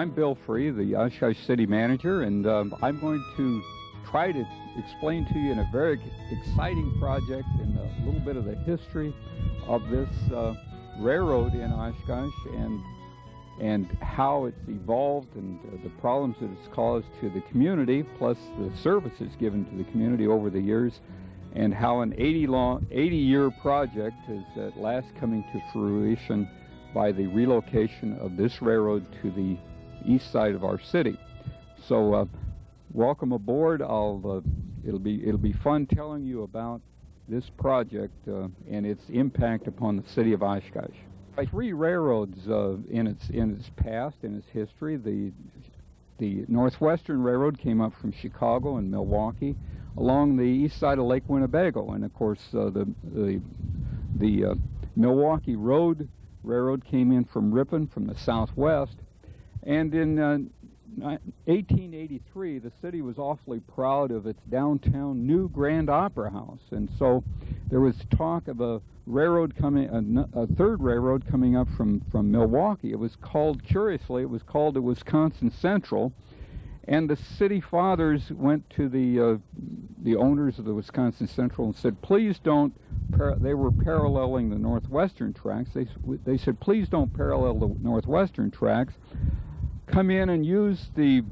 I'm Bill Free, the Oshkosh City Manager, and I'm going to try to explain to you in a very exciting project and a little bit of the history of this railroad in Oshkosh and how it's evolved and the problems that it's caused to the community, plus the services given to the community over the years, and how an 80-year project is at last coming to fruition by the relocation of this railroad to the east side of our city. So welcome aboard. It'll be fun telling you about this project and its impact upon the city of Oshkosh. Three railroads in its past, in its history. The Northwestern Railroad came up from Chicago and Milwaukee along the east side of Lake Winnebago, and of course the Milwaukee Railroad came in from Ripon from the southwest. And in 1883, the city was awfully proud of its downtown new Grand Opera House, and so there was talk of a railroad a third railroad coming up from Milwaukee. It was called, curiously, it was called the Wisconsin Central, and the city fathers went to the owners of the Wisconsin Central and said, please don't. They were paralleling the Northwestern tracks. They said, please don't parallel the Northwestern tracks. Come in and use the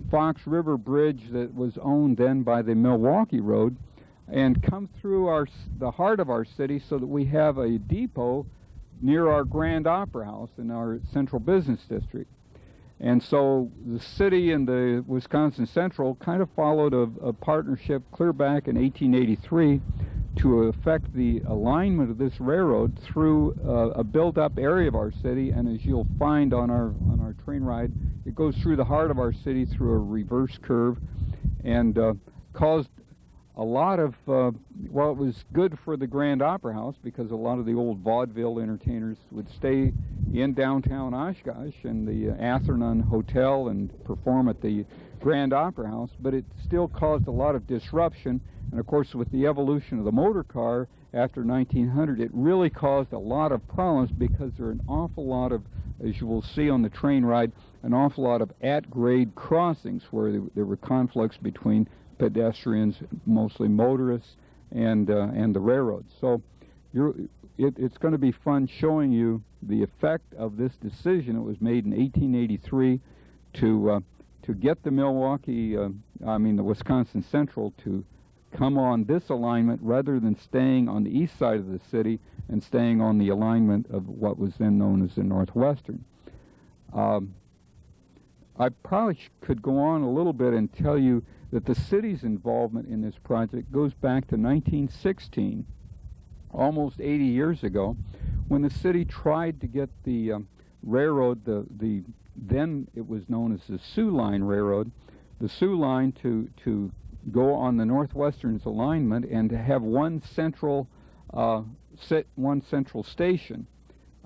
Fox River Bridge that was owned then by the Milwaukee Road, and come through the heart of our city so that we have a depot near our Grand Opera House in our central business district. And so the city and the Wisconsin Central kind of followed a partnership clear back in 1883 to affect the alignment of this railroad through a built-up area of our city. And as you'll find on our train ride, it goes through the heart of our city through a reverse curve, and caused a lot of, well, it was good for the Grand Opera House because a lot of the old vaudeville entertainers would stay in downtown Oshkosh and the Atherton Hotel and perform at the Grand Opera House, but it still caused a lot of disruption. And of course, with the evolution of the motor car after 1900, it really caused a lot of problems because there are an awful lot of, as you will see on the train ride, an awful lot of at-grade crossings where there were conflicts between pedestrians, mostly motorists, and the railroad. So it's going to be fun showing you the effect of this decision that was made in 1883 to get the Wisconsin Central to come on this alignment rather than staying on the east side of the city and staying on the alignment of what was then known as the Northwestern. I probably could go on a little bit and tell you that the city's involvement in this project goes back to 1916, almost 80 years ago, when the city tried to get the railroad, then it was known as the Soo Line Railroad, the Soo Line to go on the Northwestern's alignment and to have one central station.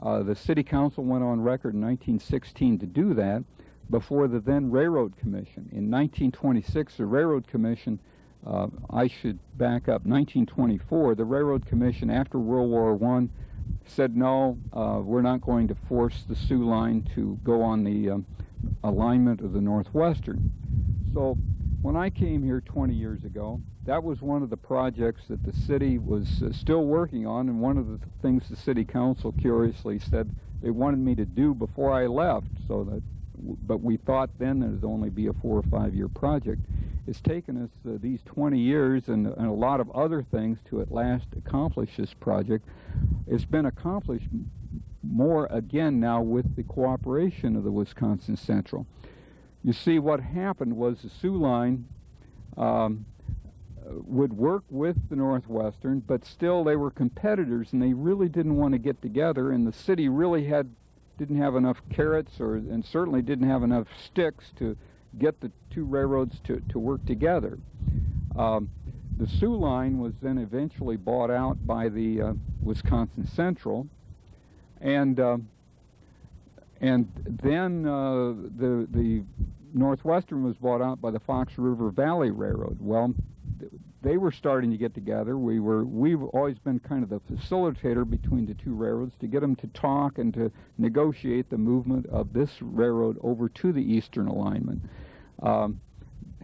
The city council went on record in 1916 to do that before the then Railroad Commission. In 1926, the Railroad Commission, I should back up, 1924, the Railroad Commission, after World War I, said, no, we're not going to force the Soo Line to go on the alignment of the Northwestern. So when I came here 20 years ago, that was one of the projects that the city was still working on, and one of the things the city council curiously said they wanted me to do before I left, but we thought then that it would only be a 4 or 5 year project. It's taken us these 20 years and a lot of other things to at last accomplish this project. It's been accomplished more again now with the cooperation of the Wisconsin Central. You see, what happened was the Soo Line would work with the Northwestern, but still they were competitors and they really didn't want to get together, and the city really didn't have enough carrots and certainly didn't have enough sticks to get the two railroads to work together. The Soo Line was then eventually bought out by the Wisconsin Central, and then the Northwestern was bought out by the Fox River Valley Railroad. Well, they were starting to get together. We've always been kind of the facilitator between the two railroads to get them to talk and to negotiate the movement of this railroad over to the eastern alignment.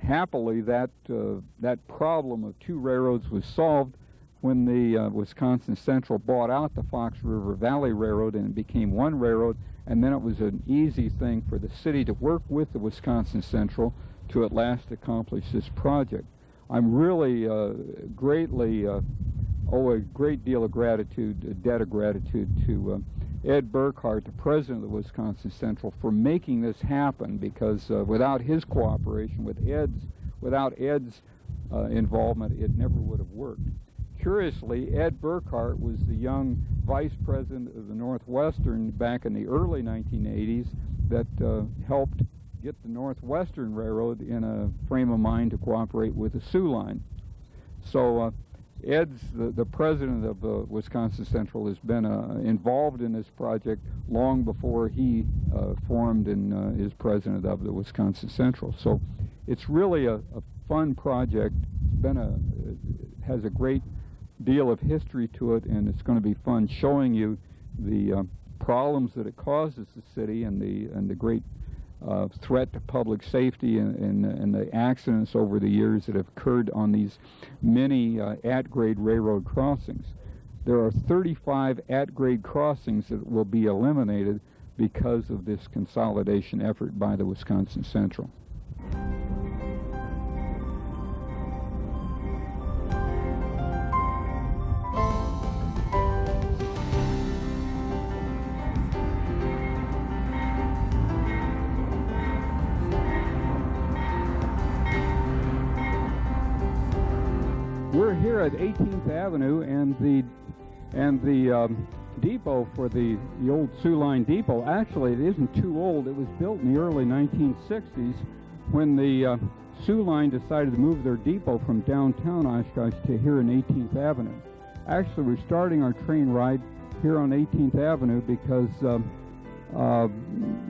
Happily, that problem of two railroads was solved when the Wisconsin Central bought out the Fox River Valley Railroad, and it became one railroad, and then it was an easy thing for the city to work with the Wisconsin Central to at last accomplish this project. I'm really greatly owe a great deal of gratitude, a debt of gratitude to Ed Burkhart, the president of the Wisconsin Central, for making this happen, because without his cooperation, without Ed's involvement, it never would have worked. Curiously, Ed Burkhart was the young vice president of the Northwestern back in the early 1980s that helped get the Northwestern Railroad in a frame of mind to cooperate with the Soo Line. So Ed's the president of Wisconsin Central has been involved in this project long before he formed and is president of the Wisconsin Central. So it's really a fun project. It's has a great deal of history to it, and it's going to be fun showing you the problems that it causes the city and the great threat to public safety and the accidents over the years that have occurred on these many at-grade railroad crossings. There are 35 at-grade crossings that will be eliminated because of this consolidation effort by the Wisconsin Central. We're here at 18th Avenue, and the depot for the old Soo Line depot, actually it isn't too old. It was built in the early 1960s when the Soo Line decided to move their depot from downtown Oshkosh to here in 18th Avenue. Actually, we're starting our train ride here on 18th Avenue because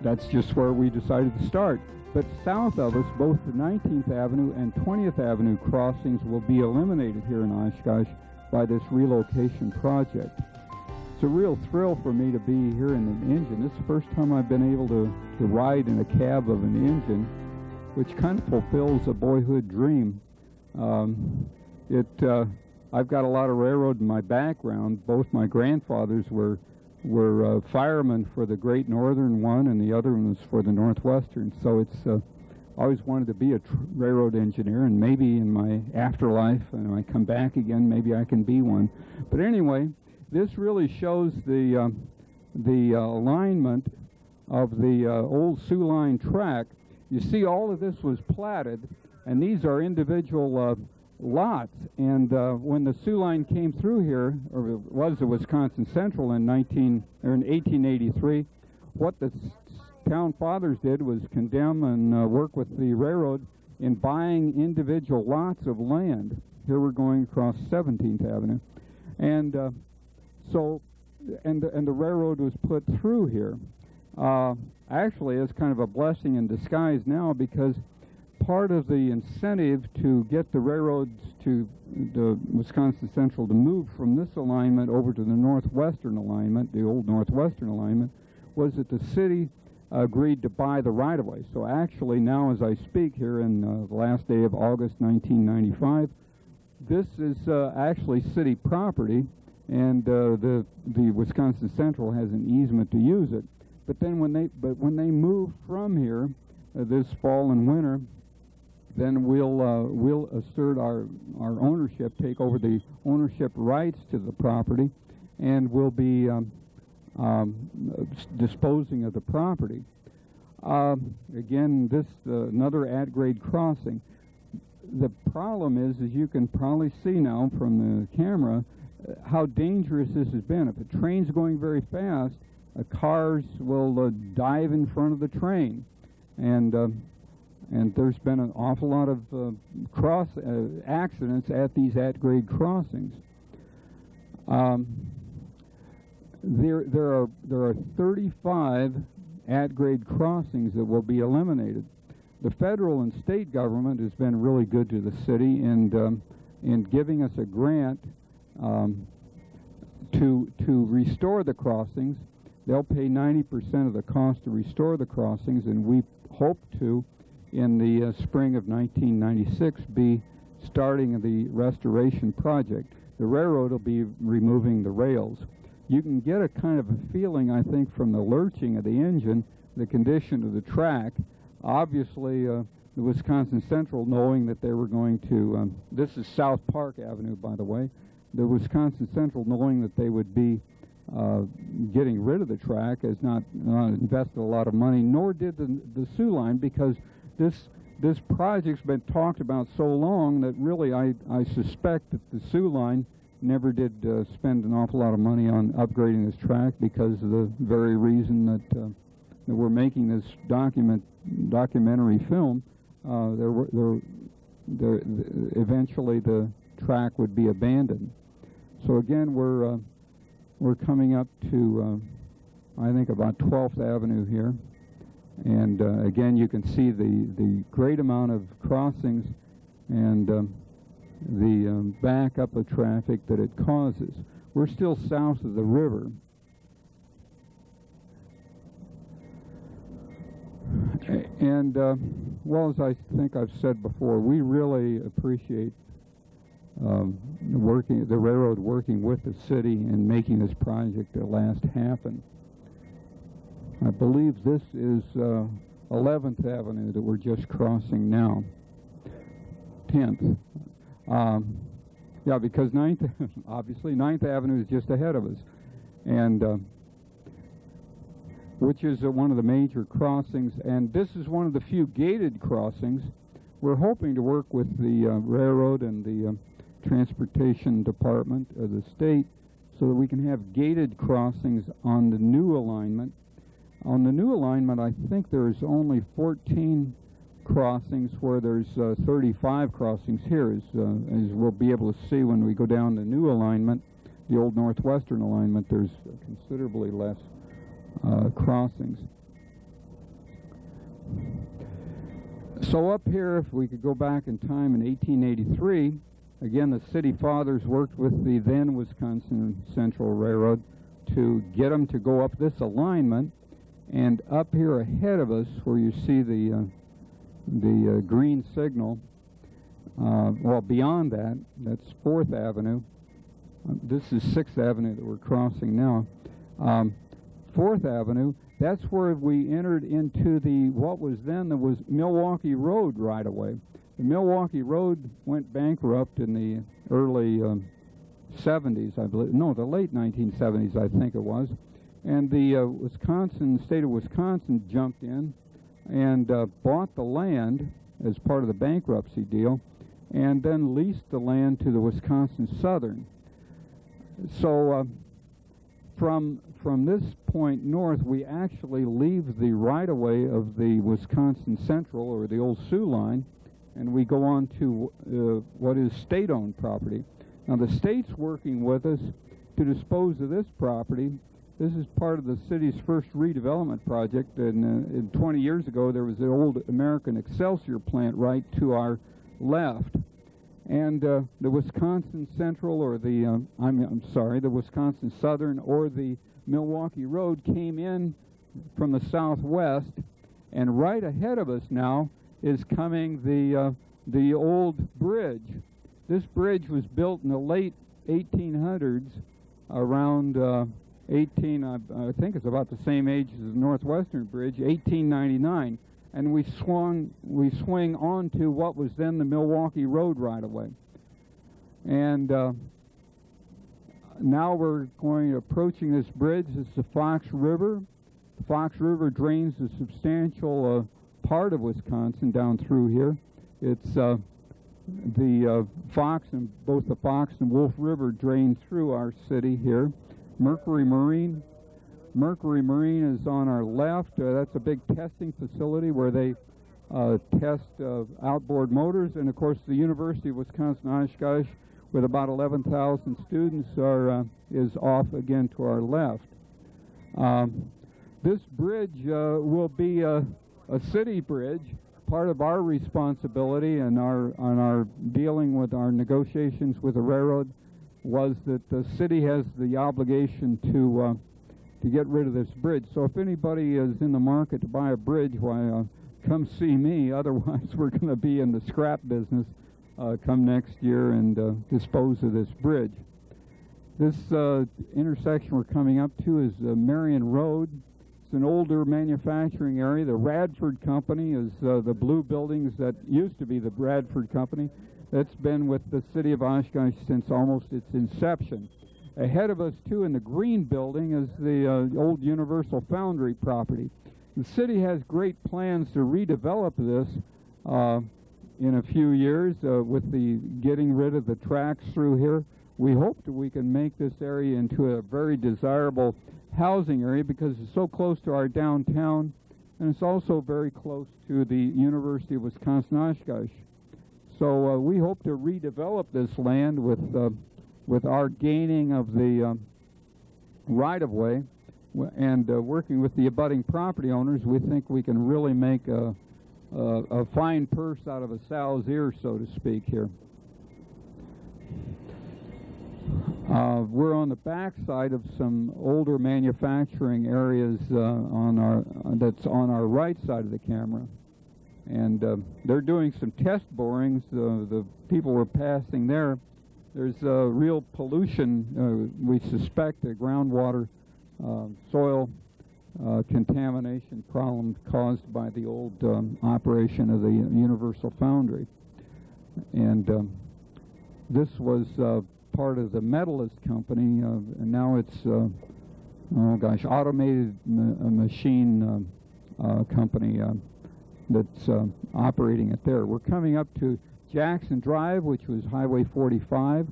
that's just where we decided to start. But south of us, both the 19th Avenue and 20th Avenue crossings will be eliminated here in Oshkosh by this relocation project. It's a real thrill for me to be here in an engine. This is the first time I've been able to ride in a cab of an engine, which kind of fulfills a boyhood dream. I've got a lot of railroad in my background. Both my grandfathers were firemen for the Great Northern one, and the other one was for the Northwestern. So it's I always wanted to be a railroad engineer, and maybe in my afterlife, and when I come back again, maybe I can be one. But anyway, this really shows the alignment of the old Soo Line track. You see, all of this was platted, and these are individual lots. And when the Soo Line came through here, or it was the Wisconsin Central in 1883, what the town fathers did was condemn and work with the railroad in buying individual lots of land. Here we're going across 17th Avenue, and the railroad was put through here. Actually, it's kind of a blessing in disguise now, because part of the incentive to get the railroads to the Wisconsin Central to move from this alignment over to the Northwestern alignment, the old Northwestern alignment, was that the city agreed to buy the right-of-way. So actually now, as I speak here in the last day of August 1995, this is actually city property, and the Wisconsin Central has an easement to use it. But then when they move from here this fall and winter, then we'll assert our ownership, take over the ownership rights to the property, and we'll be disposing of the property. Again, this another at-grade crossing. The problem is, as you can probably see now from the camera, how dangerous this has been. If a train's going very fast, cars will dive in front of the train, and there's been an awful lot of accidents at these at-grade crossings. There are 35 at-grade crossings that will be eliminated. The federal and state government has been really good to the city, and in giving us a grant to restore the crossings. They'll pay 90% of the cost to restore the crossings, and we hope to, in the spring of 1996, be starting the restoration project. The railroad will be removing the rails. You can get a kind of a feeling, I think, from the lurching of the engine, the condition of the track. Obviously, the Wisconsin Central, knowing that they were going to, this is South Park Avenue, by the way, the Wisconsin Central, knowing that they would be getting rid of the track, has not invested a lot of money, nor did the Soo Line, because this project's been talked about so long that really I suspect that the Soo Line never did spend an awful lot of money on upgrading this track, because of the very reason that we're making this documentary film. Eventually the track would be abandoned. So again, we're coming up to I think about 12th Avenue here, and again you can see the great amount of crossings and the backup of traffic that it causes. We're still south of the river. And, well, as I think I've said before, we really appreciate the railroad working with the city and making this project at last happen. I believe this is 11th Avenue that we're just crossing now. 10th. Yeah, because 9th, obviously, 9th Avenue is just ahead of us. And which is one of the major crossings, and this is one of the few gated crossings. We're hoping to work with the railroad and the transportation department of the state so that we can have gated crossings on the new alignment. On the new alignment, I think there's only 14 crossings, where there's 35 crossings here, as we'll be able to see when we go down the new alignment. The old northwestern alignment, there's considerably less crossings. So up here, if we could go back in time in 1883, again the city fathers worked with the then Wisconsin Central Railroad to get them to go up this alignment, and up here ahead of us, where you see the green signal, well, beyond that, that's 4th Avenue. This is 6th Avenue that we're crossing now. 4th Avenue, that's where we entered into what was then the Milwaukee Road right away. The Milwaukee Road went bankrupt in the early 70s, I believe. No, the late 1970s, I think it was. And the state of Wisconsin jumped in and bought the land as part of the bankruptcy deal, and then leased the land to the Wisconsin Southern. So from this point north, we actually leave the right-of-way of the Wisconsin Central, or the old Soo Line, and we go on to what is state-owned property. Now, the state's working with us to dispose of this property. This is part of the city's first redevelopment project, and 20 years ago there was the old American Excelsior plant right to our left. And the Wisconsin Central, or the the Wisconsin Southern, or the Milwaukee Road came in from the southwest, and right ahead of us now is coming the old bridge. This bridge was built in the late 1800s, around I think it's about the same age as the Northwestern Bridge, 1899. And we swing onto what was then the Milwaukee Road right away. And now we're approaching this bridge. This is the Fox River. The Fox River drains a substantial part of Wisconsin down through here. It's the Fox, and both the Fox and Wolf River drain through our city here. Mercury Marine is on our left. That's a big testing facility where they test outboard motors. And of course, the University of Wisconsin-Oshkosh, with about 11,000 students, is off again to our left. This bridge will be a city bridge, part of our responsibility and our dealing with our negotiations with the railroad was that the city has the obligation to get rid of this bridge. So if anybody is in the market to buy a bridge, why, come see me. Otherwise, we're going to be in the scrap business come next year and dispose of this bridge. This intersection we're coming up to is Marion Road. It's an older manufacturing area. The Radford Company is the blue buildings that used to be the Radford Company. That's been with the city of Oshkosh since almost its inception. Ahead of us, too, in the green building is the old Universal Foundry property. The city has great plans to redevelop this in a few years with the getting rid of the tracks through here. We hope that we can make this area into a very desirable housing area because it's so close to our downtown, and it's also very close to the University of Wisconsin-Oshkosh. So we hope to redevelop this land with our gaining of the right-of-way and working with the abutting property owners. We think we can really make a fine purse out of a sow's ear, so to speak, here. We're on the back side of some older manufacturing areas that's on our right side of the camera. And they're doing some test borings. The people were passing there. There's real pollution, we suspect, a groundwater soil contamination problem caused by the old operation of the Universal Foundry. And this was part of the Metallist Company, and now it's, Automated Machine Company that's operating it there. We're coming up to Jackson Drive, which was Highway 45.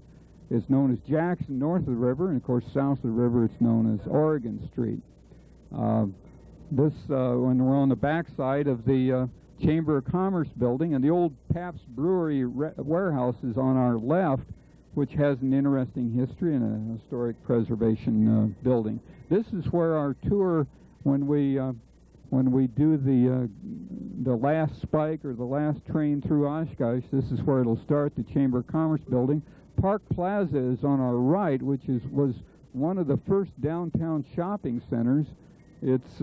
It's known as Jackson north of the river, and of course south of the river it's known as Oregon Street. When we're on the back side of the Chamber of Commerce building, and the old Pabst Brewery warehouse is on our left, which has an interesting history and a historic preservation building. This is where our tour, when we do the last spike or the last train through Oshkosh, this is where it'll start, the Chamber of Commerce building. Park Plaza is on our right, which was one of the first downtown shopping centers. It's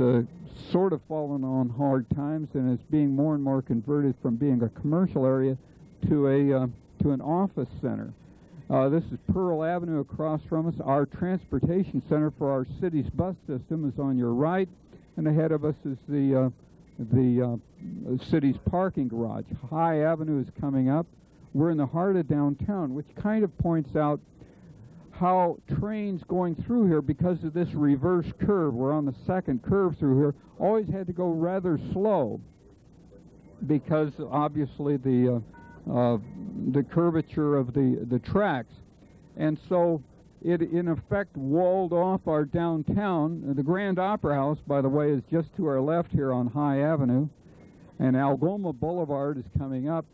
sort of fallen on hard times, and it's being more and more converted from being a commercial area to an office center. This is Pearl Avenue across from us. Our transportation center for our city's bus system is on your right, and ahead of us is the city's parking garage. High Avenue is coming up. We're in the heart of downtown, which kind of points out how trains going through here, because of this reverse curve, we're on the second curve through here, always had to go rather slow because obviously the curvature of the tracks. And so it in effect walled off our downtown. The Grand Opera House, by the way, is just to our left here on High Avenue, and Algoma Boulevard is coming up.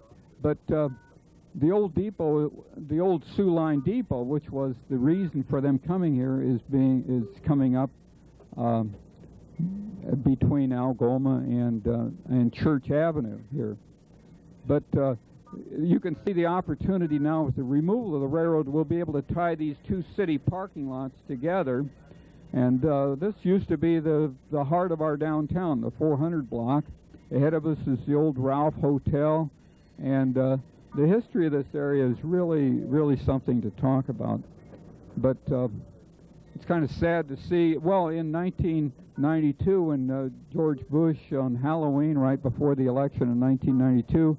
But the old depot, the old Soo Line Depot, which was the reason for them coming here, is coming up between Algoma and Church Avenue here. But you can see the opportunity now with the removal of the railroad. We'll be able to tie these two city parking lots together. And this used to be the heart of our downtown, the 400 block. Ahead of us is the old Ralph Hotel. And the history of this area is really something to talk about. But it's kind of sad to see. Well, in 1992, when George Bush, on Halloween, right before the election in 1992,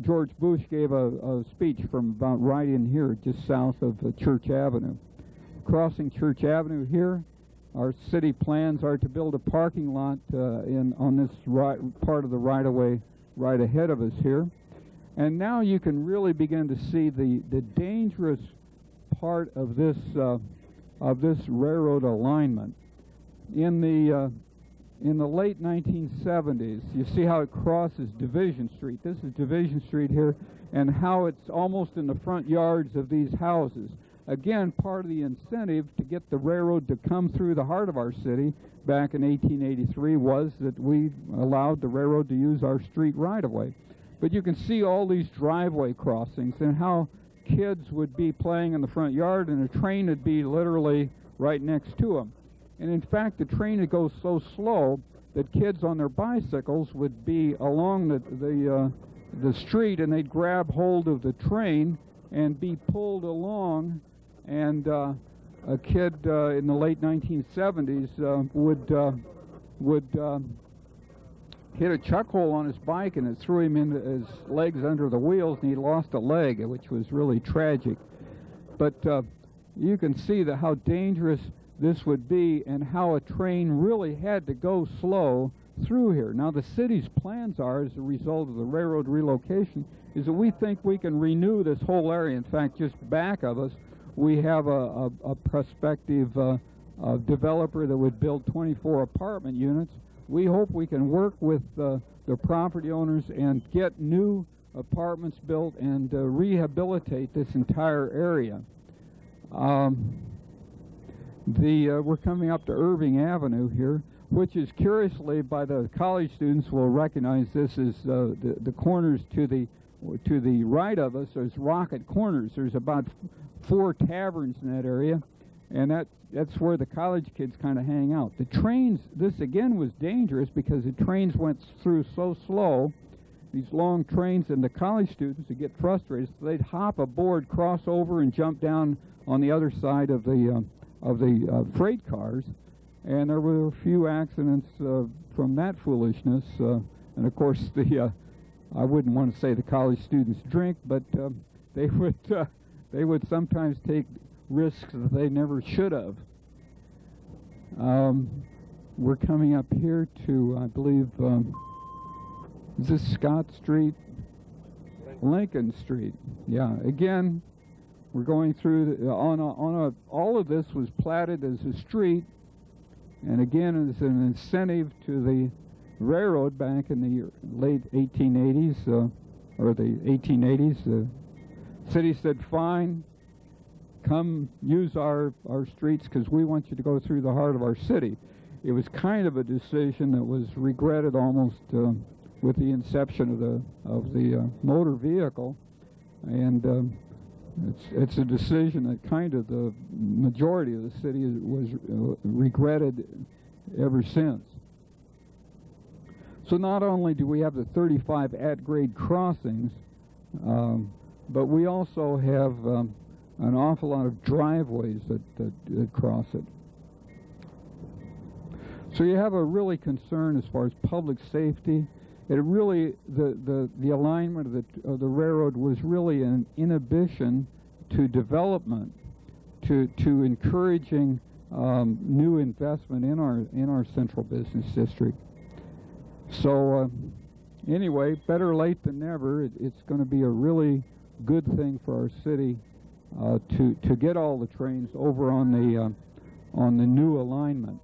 George Bush gave a speech from about right in here, just south of Church Avenue. Crossing Church Avenue here, our city plans are to build a parking lot on this part of the right-of-way right ahead of us here. And now you can really begin to see the dangerous part of this railroad alignment. In the late 1970s, you see how it crosses Division Street. This is Division Street here, and how it's almost in the front yards of these houses. again, part of the incentive to get the railroad to come through the heart of our city back in 1883 was that we allowed the railroad to use our street right-of-way. But you can see all these driveway crossings and how kids would be playing in the front yard and a train would be literally right next to them. And in fact, the train would go so slow that kids on their bicycles would be along the street, and they'd grab hold of the train and be pulled along. And a kid in the late 1970s would hit a chuck hole on his bike, and it threw him into his legs under the wheels, and he lost a leg, which was really tragic. But you can see how dangerous this would be and how a train really had to go slow through here. Now, the city's plans are, as a result of the railroad relocation, is that we think we can renew this whole area. In fact, just back of us, we have a prospective developer that would build 24 apartment units. We hope we can work with the property owners and get new apartments built and rehabilitate this entire area. We're coming up to Irving Avenue here, which is curiously, by the college students will recognize this as the corners to the right of us. There's Rocket Corners. There's about 4 taverns in that area, and that's where the college kids kind of hang out. The trains, this again was dangerous because the trains went through so slow, these long trains, and the college students would get frustrated, so they'd hop aboard, cross over, and jump down on the other side of the freight cars. And there were a few accidents from that foolishness. And of course, I wouldn't want to say the college students drink, but they would sometimes take risks that they never should have. We're coming up here to, I believe, is this Scott Street? Lincoln Street. Yeah. Again, we're going through all of this was platted as a street, and again, it's an incentive to the railroad back in the late 1880s, or the 1880s. The city said, fine, come use our streets because we want you to go through the heart of our city. It was kind of a decision that was regretted almost with the inception of the motor vehicle, and it's a decision that kind of the majority of the city was regretted ever since. So not only do we have the 35 at-grade crossings, but we also have an awful lot of driveways that cross it. So you have a really concern as far as public safety. It really, the alignment of the railroad was really an inhibition to development, to encouraging new investment in our central business district. So anyway, better late than never. It's going to be a really good thing for our city to get all the trains over on the new alignment.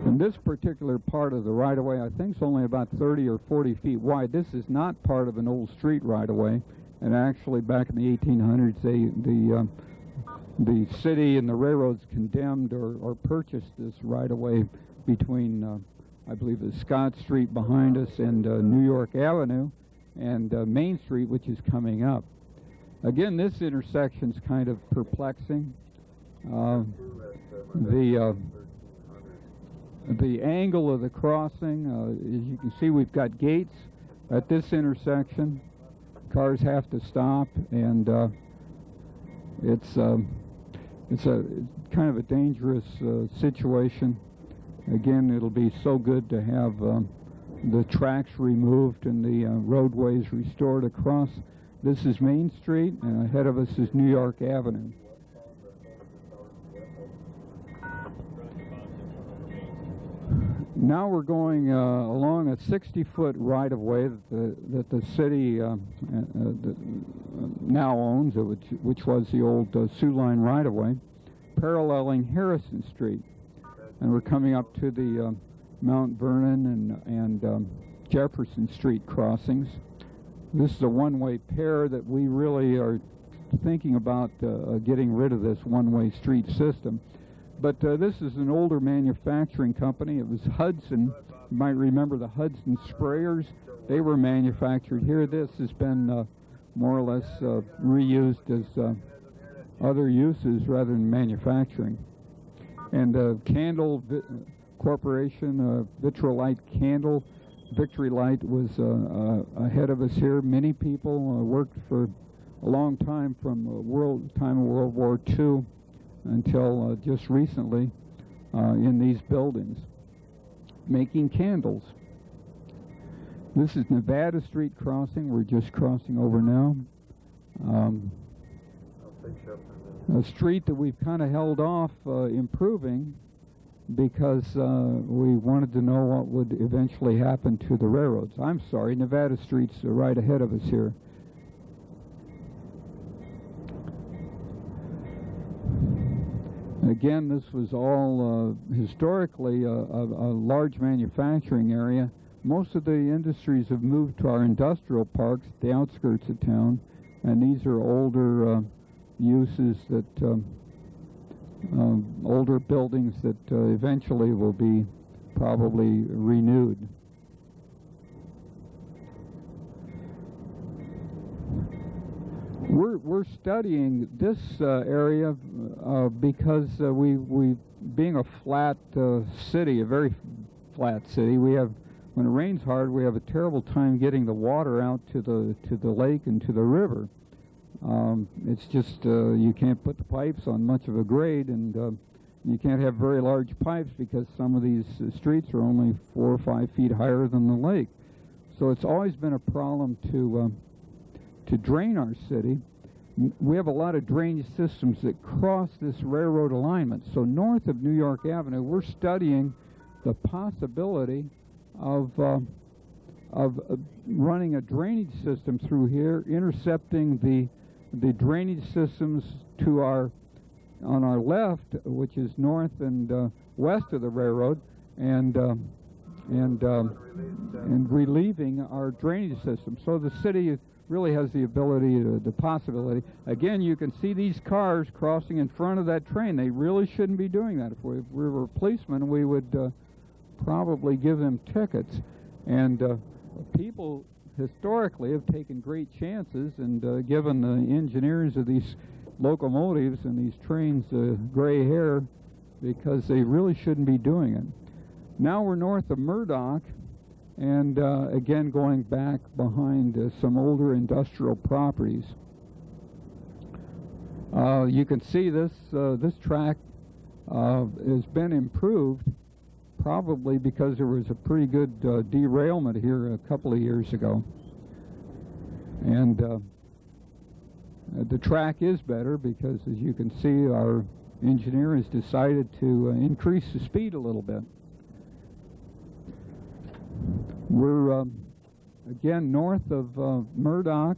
And this particular part of the right-of-way, I think, is only about 30 or 40 feet wide. This is not part of an old street right-of-way. And actually, back in the 1800s, the city and the railroads condemned or purchased this right-of-way between, I believe, the Scott Street behind us and New York Avenue and Main Street, which is coming up. Again, this intersection's kind of perplexing. The angle of the crossing, as you can see, we've got gates at this intersection. Cars have to stop, and it's a kind of a dangerous situation. Again, it'll be so good to have the tracks removed and the roadways restored across. This is Main Street, and ahead of us is New York Avenue. Now we're going along a 60-foot right-of-way that the city now owns, which was the old Soo Line right-of-way, paralleling Harrison Street. And we're coming up to the Mount Vernon and Jefferson Street crossings. This is a one-way pair that we really are thinking about getting rid of this one-way street system. But this is an older manufacturing company. It was Hudson. You might remember the Hudson sprayers. They were manufactured here. This has been more or less reused as other uses rather than manufacturing. And Candle Corporation, Vitrolite Candle, Victory Light was ahead of us here. Many people worked for a long time from time of World War II until just recently in these buildings, making candles. This is Nevada Street crossing. We're just crossing over now. A street that we've kind of held off improving because we wanted to know what would eventually happen to the railroads. I'm sorry, Nevada Street's right ahead of us here. Again, this was all historically a large manufacturing area. Most of the industries have moved to our industrial parks, the outskirts of town, and these are older uses that, older buildings that eventually will be probably renewed. We're studying this area because we being a flat city, a very flat city, we have, when it rains hard, we have a terrible time getting the water out to the lake and to the river. It's just you can't put the pipes on much of a grade, and you can't have very large pipes because some of these streets are only 4 or 5 feet higher than the lake. So it's always been a problem to drain our city. We have a lot of drainage systems that cross this railroad alignment. So north of New York Avenue, we're studying the possibility of running a drainage system through here, intercepting the drainage systems to on our left, which is north and west of the railroad, and relieving our drainage system. So the city really has the ability, the possibility. Again, you can see these cars crossing in front of that train. They really shouldn't be doing that. If we were policemen, we would probably give them tickets. And people historically have taken great chances and given the engineers of these locomotives and these trains gray hair because they really shouldn't be doing it. Now we're north of Murdoch, and again going back behind some older industrial properties. You can see this track has been improved, probably because there was a pretty good derailment here a couple of years ago. And the track is better because, as you can see, our engineer has decided to increase the speed a little bit. We're again north of Murdoch.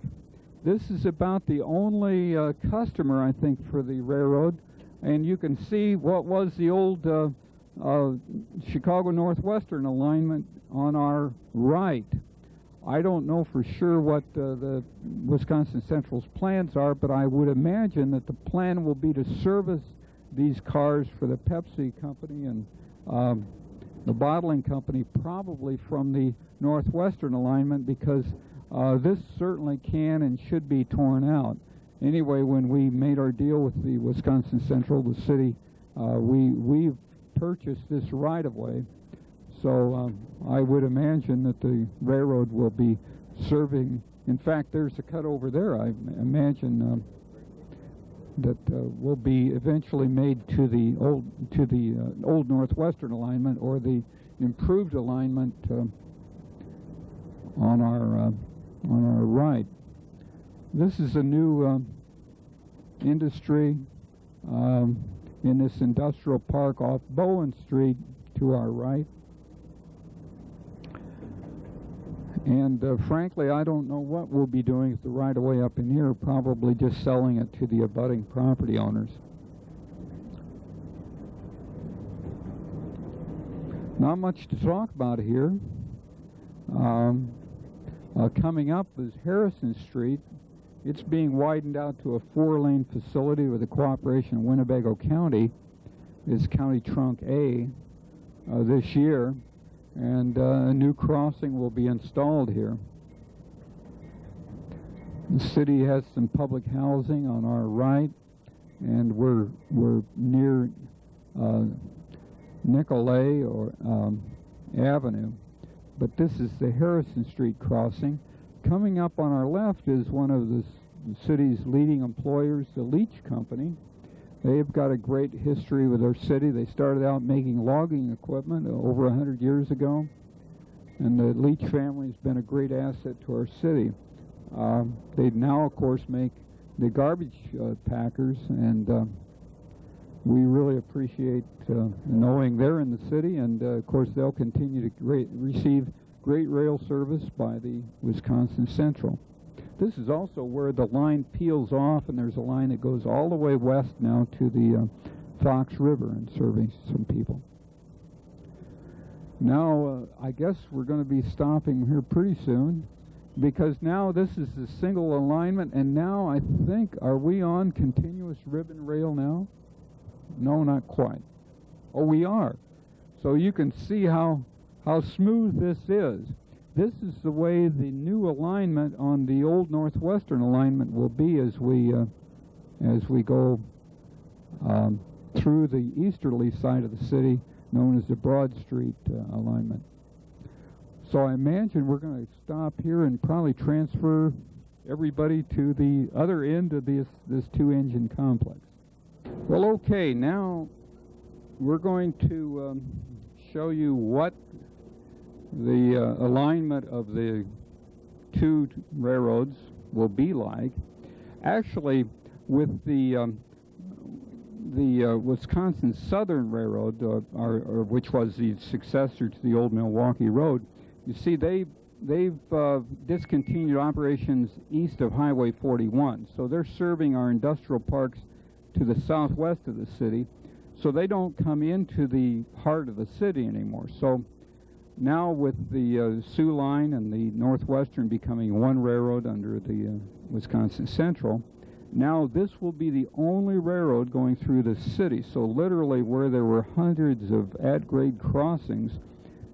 This is about the only customer, I think, for the railroad, and you can see what was the old Chicago Northwestern alignment on our right. I don't know for sure what the Wisconsin Central's plans are, but I would imagine that the plan will be to service these cars for the Pepsi company and the bottling company, probably from the Northwestern alignment, because this certainly can and should be torn out. Anyway, when we made our deal with the Wisconsin Central, the city, we purchased this right-of-way. So I would imagine that the railroad will be serving. In fact, there's a cut over there. I imagine that will be eventually made to the old Northwestern alignment, or the improved alignment on our right. This is a new industry in this industrial park off Bowen Street to our right. And frankly, I don't know what we'll be doing with the right-of-way up in here, probably just selling it to the abutting property owners. Not much to talk about here. Coming up is Harrison Street. It's being widened out to a 4-lane facility with the cooperation of Winnebago County. It's County Trunk A this year, and a new crossing will be installed here. The city has some public housing on our right, and we're near Nicolay or Avenue. But this is the Harrison Street crossing. Coming up on our left is one of the city's leading employers, the Leach Company. They've got a great history with our city. They started out making logging equipment over 100 years ago, and the Leach family's been a great asset to our city. They now, of course, make the garbage packers, and we really appreciate knowing they're in the city, and of course they'll continue to receive great rail service by the Wisconsin Central. This is also where the line peels off, and there's a line that goes all the way west now to the Fox River and serving some people. Now, I guess we're going to be stopping here pretty soon, because now this is the single alignment, and now I think, are we on continuous ribbon rail now? No, not quite. Oh, we are. So you can see how smooth this is. This is the way the new alignment on the old northwestern alignment will be as we go through the easterly side of the city, known as the Broad Street alignment. So I imagine we're going to stop here and probably transfer everybody to the other end of this two-engine complex. Well, okay, now we're going to show you what the alignment of the two railroads will be like. Actually, with the Wisconsin Southern Railroad, which was the successor to the old Milwaukee Road, you see they've discontinued operations east of Highway 41, so they're serving our industrial parks to the southwest of the city, so they don't come into the heart of the city anymore. So now with the Soo Line and the Northwestern becoming one railroad under the Wisconsin Central, now this will be the only railroad going through the city. So literally where there were hundreds of at-grade crossings,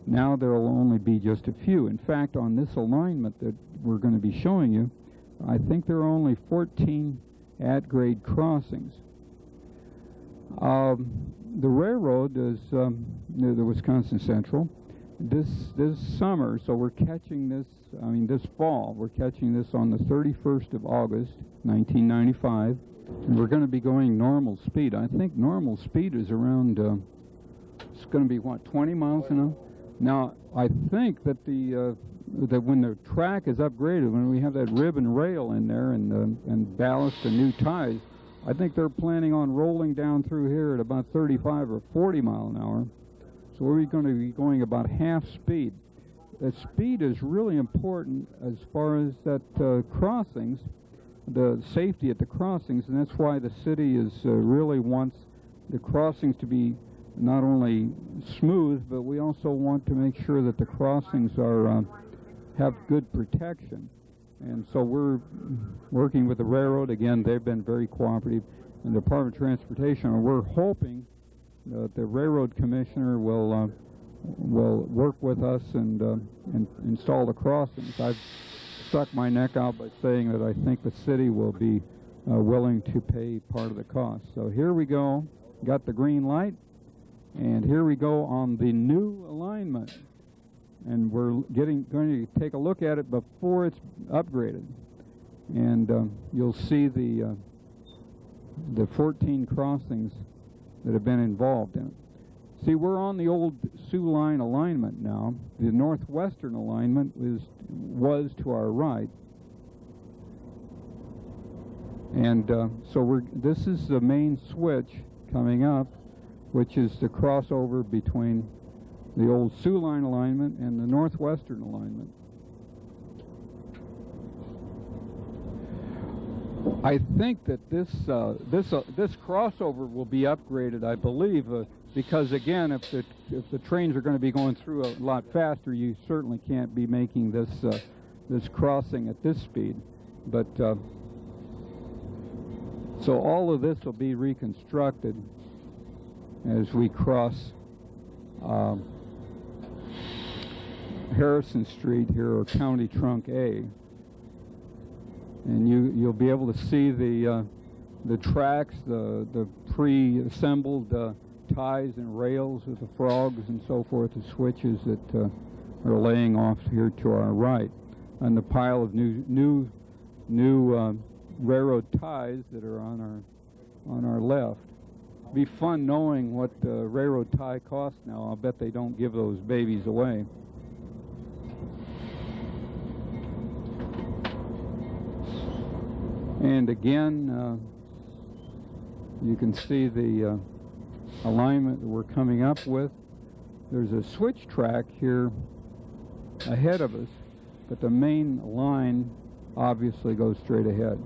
now there will only be just a few. In fact, on this alignment that we're going to be showing you, I think there are only 14 at-grade crossings. The railroad is near the Wisconsin Central. This summer, so we're catching this, this fall, we're catching this on the 31st of August, 1995, and we're going to be going normal speed. I think normal speed is around, it's going to be, what, 20 miles an hour? Now, I think that that when the track is upgraded, when we have that ribbon rail in there and ballast and new ties, I think they're planning on rolling down through here at about 35 or 40 mile an hour. So we're going to be going about half speed. The speed is really important as far as that crossings, the safety at the crossings, and that's why the city is really wants the crossings to be not only smooth, but we also want to make sure that the crossings are have good protection. And so we're working with the railroad. Again, they've been very cooperative. And the Department of Transportation, and we're hoping that the railroad commissioner will work with us and install the crossings. I've stuck my neck out by saying that I think the city will be willing to pay part of the cost. So here we go. Got the green light. And here we go on the new alignment. And we're going to take a look at it before it's upgraded. And you'll see the 14 crossings that have been involved in it. See, we're on the old Soo Line alignment now. The northwestern alignment was to our right. And so this is the main switch coming up, which is the crossover between the old Soo Line alignment and the northwestern alignment. I think that this crossover will be upgraded, I believe, because again, if the trains are going to be going through a lot faster, you certainly can't be making this this crossing at this speed. But so all of this will be reconstructed as we cross Harrison Street here, or County Trunk A, and you'll be able to see the tracks, the pre-assembled ties and rails with the frogs and so forth, the switches that are laying off here to our right, and the pile of new railroad ties that are on our left. It'd be fun knowing what railroad tie costs now. I'll bet they don't give those babies away. And again, you can see the alignment that we're coming up with. There's a switch track here ahead of us, but the main line obviously goes straight ahead.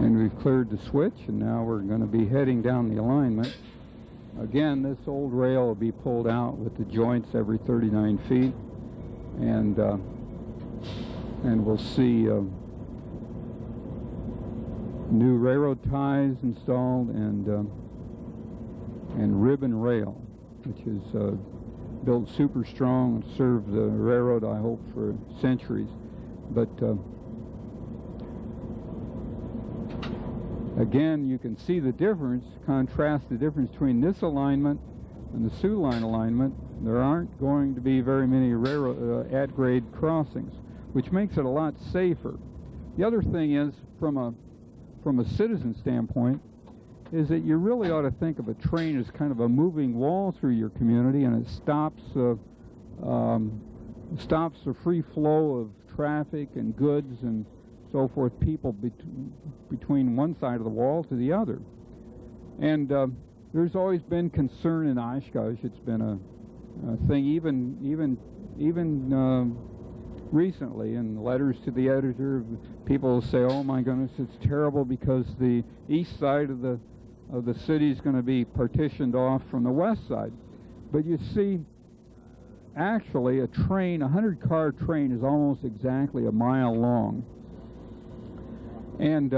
And we've cleared the switch, and now we're going to be heading down the alignment. Again, this old rail will be pulled out with the joints every 39 feet, and we'll see new railroad ties installed, and ribbon rail, which is built super strong and served the railroad, I hope, for centuries. But again, you can see the difference, contrast the difference between this alignment and the Soo Line alignment. There aren't going to be very many railroad at-grade crossings, which makes it a lot safer. The other thing is, from a citizen standpoint, is that you really ought to think of a train as kind of a moving wall through your community, and it stops the free flow of traffic and goods and so forth, people between one side of the wall to the other. And there's always been concern in Oshkosh. It's been a thing, even recently, in letters to the editor, people say, "Oh my goodness, it's terrible because the east side of the city is going to be partitioned off from the west side." But you see, actually, a 100-car train is almost exactly a mile long. And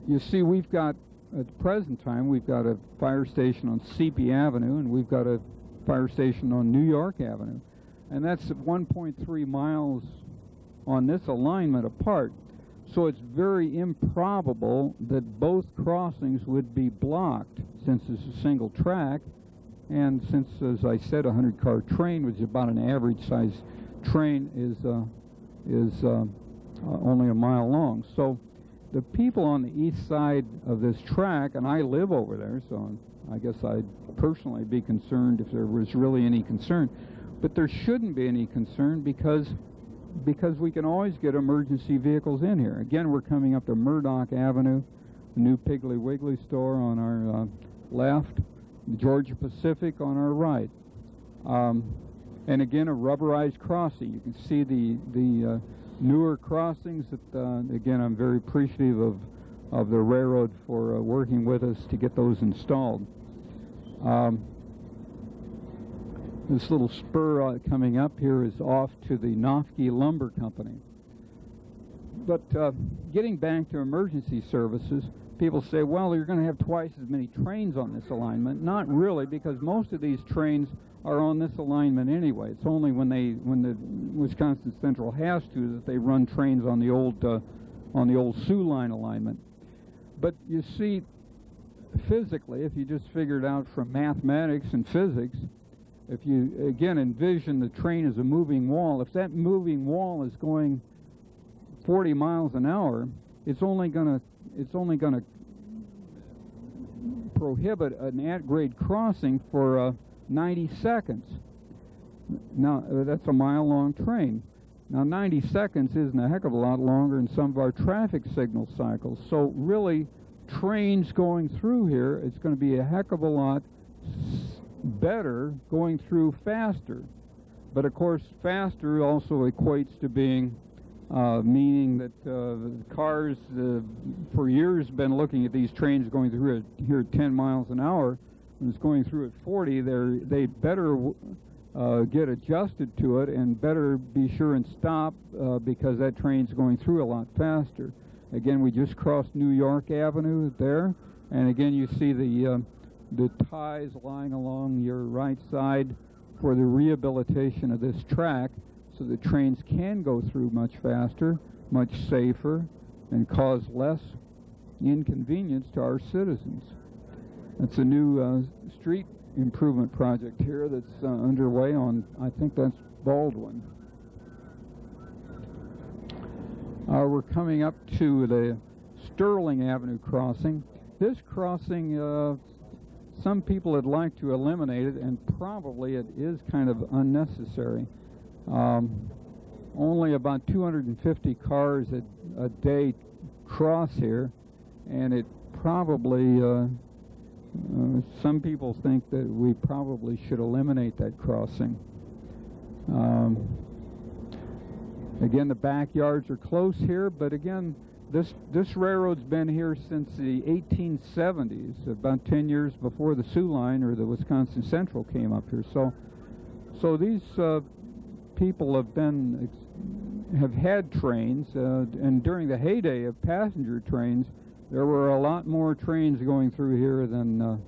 you see, we've got, at the present time, we've got a fire station on Sepie Avenue, and we've got a fire station on New York Avenue. And that's 1.3 miles on this alignment apart. So it's very improbable that both crossings would be blocked, since it's a single track, and since, as I said, a 100-car train, which is about an average-size train, is only a mile long. So the people on the east side of this track, and I live over there, so I guess I'd personally be concerned if there was really any concern. But there shouldn't be any concern because we can always get emergency vehicles in here. Again, we're coming up to Murdoch Avenue, the new Piggly Wiggly store on our left, Georgia Pacific on our right. And again, a rubberized crossing. You can see the newer crossings that, again, I'm very appreciative of the railroad for working with us to get those installed. This little spur coming up here is off to the Nofke Lumber Company. But getting back to emergency services, people say, well, you're going to have twice as many trains on this alignment. Not really, because most of these trains are on this alignment anyway. It's only when the Wisconsin Central has to that they run trains on the old Soo Line alignment. But you see, physically, if you just figure it out from mathematics and physics, if you again envision the train as a moving wall, if that moving wall is going 40 miles an hour, it's only going to prohibit an at-grade crossing for 90 seconds. Now, that's a mile-long train. Now, 90 seconds isn't a heck of a lot longer than some of our traffic signal cycles. So, really, trains going through here, it's going to be a heck of a lot better going through faster. But of course, faster also equates to being, meaning that cars for years been looking at these trains going through here at 10 miles an hour. When it's going through at 40, they better get adjusted to it and better be sure and stop because that train's going through a lot faster. Again, we just crossed New York Avenue there, and again you see the ties lying along your right side for the rehabilitation of this track so the trains can go through much faster, much safer, and cause less inconvenience to our citizens. It's a new street improvement project here that's underway on, I think that's Baldwin. We're coming up to the Sterling Avenue crossing. This crossing, some people would like to eliminate it, and probably it is kind of unnecessary. Only about 250 cars a day cross here, and it probably, some people think that we probably should eliminate that crossing. Again, the backyards are close here, but again, this railroad's been here since the 1870s, about 10 years before the Soo Line or the Wisconsin Central came up here. So these people have had trains, and during the heyday of passenger trains, there were a lot more trains going through here than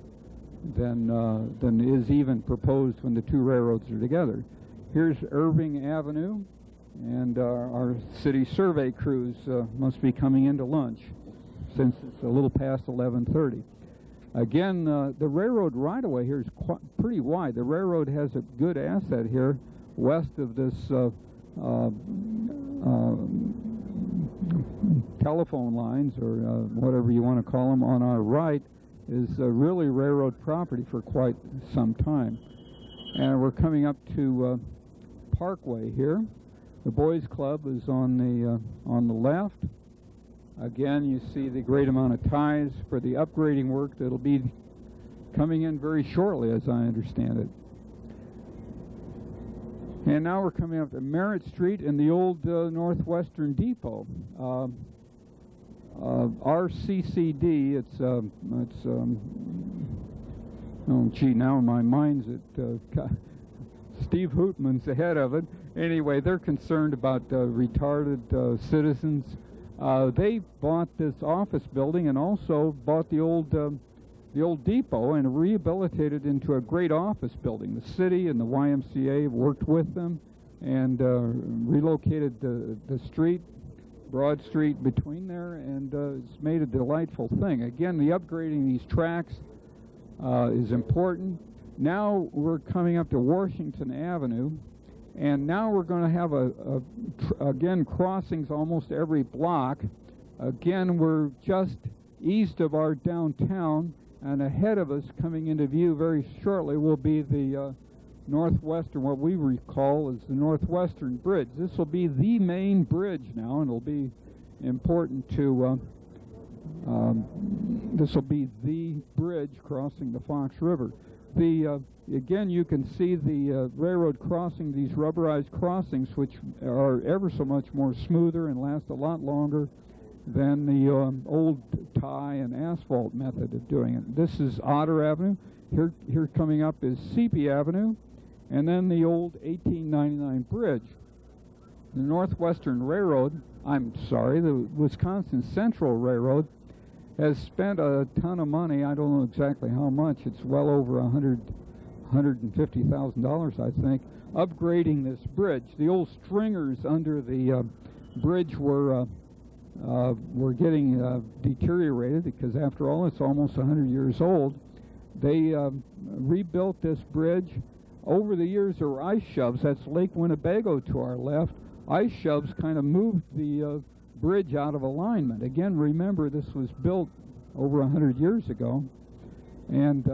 is even proposed when the two railroads are together. Here's Irving Avenue, and our city survey crews must be coming into lunch since it's a little past 11:30. Again, the railroad right-of-way here is pretty wide. The railroad has a good asset here west of this telephone lines, or whatever you want to call them. On our right is really railroad property for quite some time. And we're coming up to Parkway here. The Boys Club is on the left. Again, you see the great amount of ties for the upgrading work that'll be coming in very shortly, as I understand it. And now we're coming up to Merritt Street and the old Northwestern Depot. RCCD, oh gee, now my mind's at Steve Hootman's the head of it. Anyway, they're concerned about retarded citizens. They bought this office building and also bought the old depot and rehabilitated it into a great office building. The city and the YMCA worked with them and relocated the street, Broad Street, between there, and it's made a delightful thing. Again, the upgrading these tracks is important. Now we're coming up to Washington Avenue, and now we're going to have again crossings almost every block. Again, we're just east of our downtown, and ahead of us, coming into view very shortly, will be the Northwestern, what we recall as the Northwestern Bridge. This will be the main bridge now, and it'll be important to, this will be the bridge crossing the Fox River. Again, you can see the railroad crossing, these rubberized crossings, which are ever so much more smoother and last a lot longer than the old tie and asphalt method of doing it. This is Otter Avenue. Here coming up is Sepie Avenue, and then the old 1899 bridge. The Northwestern Railroad, the Wisconsin Central Railroad, has spent a ton of money. I don't know exactly how much. It's well over $150,000, I think, upgrading this bridge. The old stringers under the bridge were getting deteriorated because, after all, it's almost 100 years old. They rebuilt this bridge. Over the years, there were ice shoves. That's Lake Winnebago to our left. Ice shoves kind of moved the bridge out of alignment. Again, remember, this was built over 100 years ago, and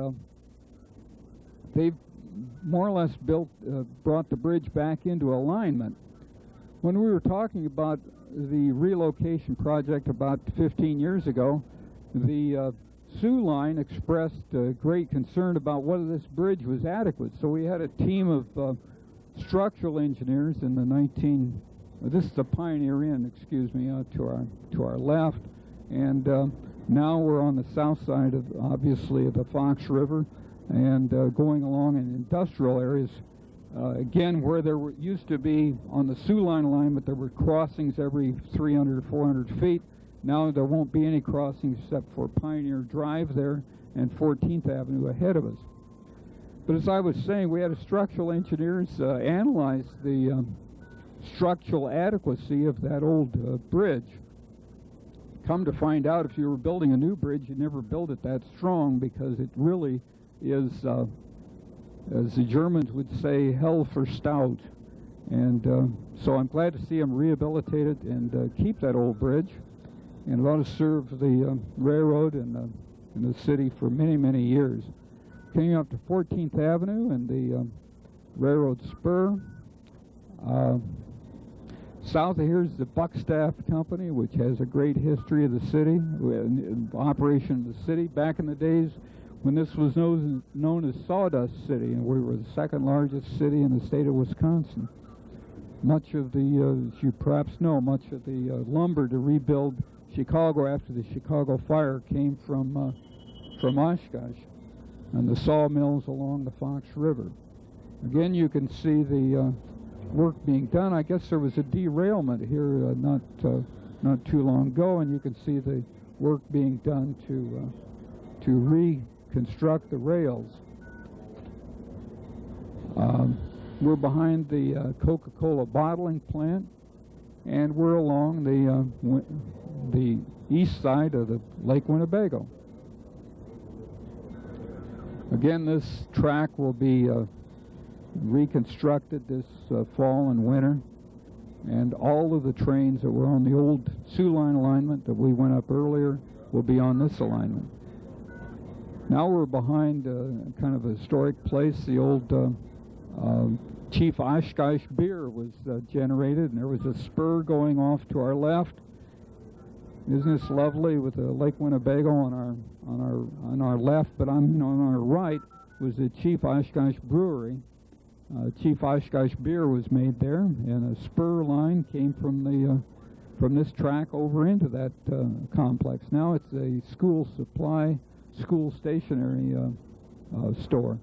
they've more or less brought the bridge back into alignment. When we were talking about the relocation project about 15 years ago, the Soo Line expressed great concern about whether this bridge was adequate. So we had a team of structural engineers in the this is the Pioneer Inn, excuse me, to our left, and now we're on the south side of, obviously, of the Fox River, and going along in industrial areas. Again, where there used to be, on the Soo Line alignment, there were crossings every 300 or 400 feet. Now there won't be any crossings except for Pioneer Drive there and 14th Avenue ahead of us. But as I was saying, we had a structural engineers analyze the structural adequacy of that old bridge. Come to find out, if you were building a new bridge, you never build it that strong, because it really is, as the Germans would say, hell for stout. And so I'm glad to see them rehabilitate it and keep that old bridge. And it ought to serve the railroad and the city for many, many years. Coming up to 14th Avenue and the railroad spur. South of here is the Buckstaff Company, which has a great history of the city, operation of the city. Back in the days when this was known as Sawdust City, and we were the second largest city in the state of Wisconsin. Much of the, as you perhaps know, much of the lumber to rebuild Chicago after the Chicago fire came from Oshkosh and the sawmills along the Fox River. Again, you can see the work being done. I guess there was a derailment here not too long ago, and you can see the work being done to reconstruct the rails. We're behind the Coca-Cola bottling plant, and we're along the east side of the Lake Winnebago. Again, this track will be reconstructed this fall and winter, and all of the trains that were on the old Soo Line alignment that we went up earlier will be on this alignment. Now we're behind kind of a historic place. The old Chief Oshkosh beer was generated, and there was a spur going off to our left. Isn't this lovely, with the Lake Winnebago on our left? But on our right was the Chief Oshkosh Brewery. Chief Oshkosh beer was made there, and a spur line came from this track over into that complex. Now it's a school stationery store.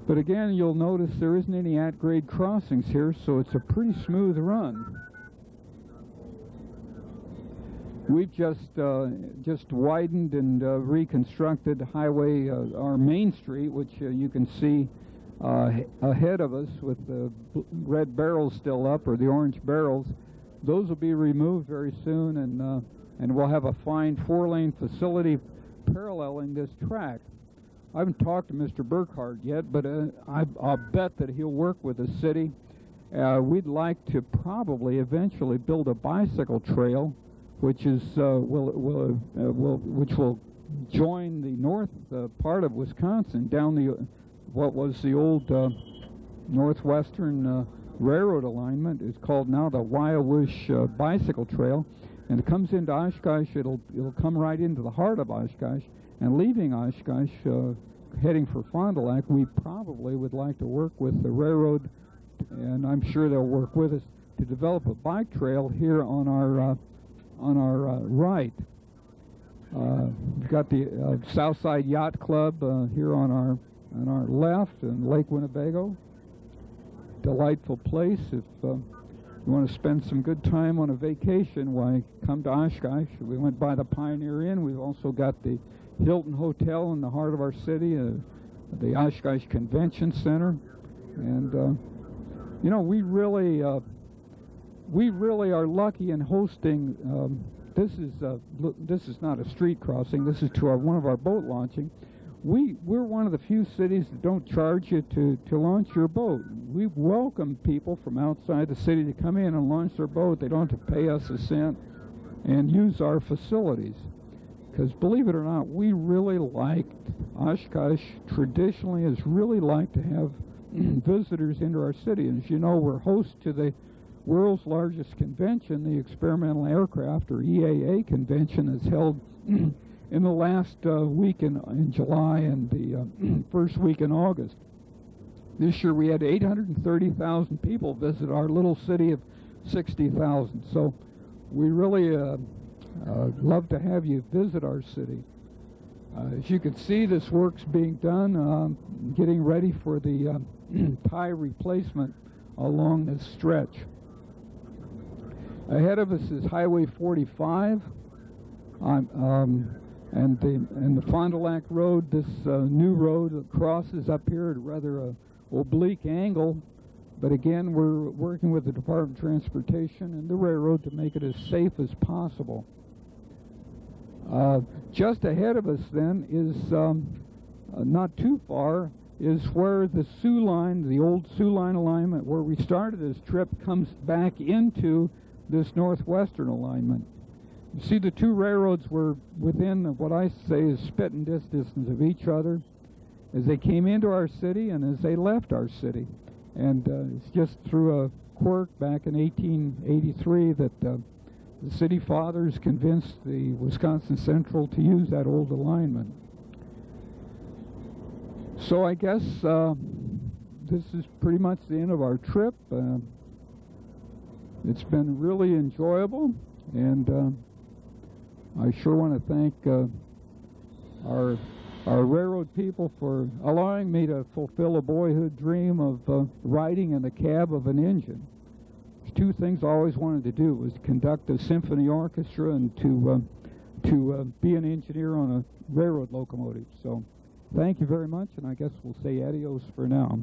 But again, you'll notice there isn't any at-grade crossings here, so it's a pretty smooth run. We've just widened and reconstructed highway, our Main Street, which you can see ahead of us with the red barrels still up, or the orange barrels. Those will be removed very soon, and we'll have a fine 4-lane facility paralleling this track. I haven't talked to Mr. Burkhardt yet, but I'll bet that he'll work with the city. We'd like to probably eventually build a bicycle trail, which is which will join the north part of Wisconsin down what was the old northwestern railroad alignment. It's called now the Wyowish Bicycle Trail, and it comes into Oshkosh. It'll come right into the heart of Oshkosh, and leaving Oshkosh, heading for Fond du Lac. We probably would like to work with the railroad, and I'm sure they'll work with us to develop a bike trail here on our right. We've got the Southside Yacht Club here on our left, and Lake Winnebago. Delightful place. If you want to spend some good time on a vacation, why, come to Oshkosh. We went by the Pioneer Inn. We've also got the Hilton Hotel in the heart of our city, the Oshkosh Convention Center, and we really are lucky in hosting. This is not a street crossing. This is to one of our boat launching. We're one of the few cities that don't charge you to launch your boat. We welcome people from outside the city to come in and launch their boat. They don't have to pay us a cent and use our facilities. Because believe it or not, we really liked, Oshkosh traditionally has really liked to have visitors into our city. As you know, we're host to the world's largest convention, the Experimental Aircraft, or EAA convention, is held in the last week in July and the first week in August. This year we had 830,000 people visit our little city of 60,000. So we really love to have you visit our city. As you can see, this work's being done, getting ready for the tie replacement along this stretch. Ahead of us is Highway 45, and the Fond du Lac Road. This new road that crosses up here at a rather oblique angle, but again, we're working with the Department of Transportation and the railroad to make it as safe as possible. Just ahead of us then is, not too far, is where the Soo Line, the old Soo Line alignment where we started this trip, comes back into this northwestern alignment. You see, the two railroads were within what I say is spitting distance of each other as they came into our city and as they left our city. And it's just through a quirk back in 1883 that the city fathers convinced the Wisconsin Central to use that old alignment. So I guess this is pretty much the end of our trip. It's been really enjoyable, and I sure want to thank our railroad people for allowing me to fulfill a boyhood dream of riding in the cab of an engine. There's two things I always wanted to do, was to conduct a symphony orchestra and to be an engineer on a railroad locomotive. So thank you very much, and I guess we'll say adios for now.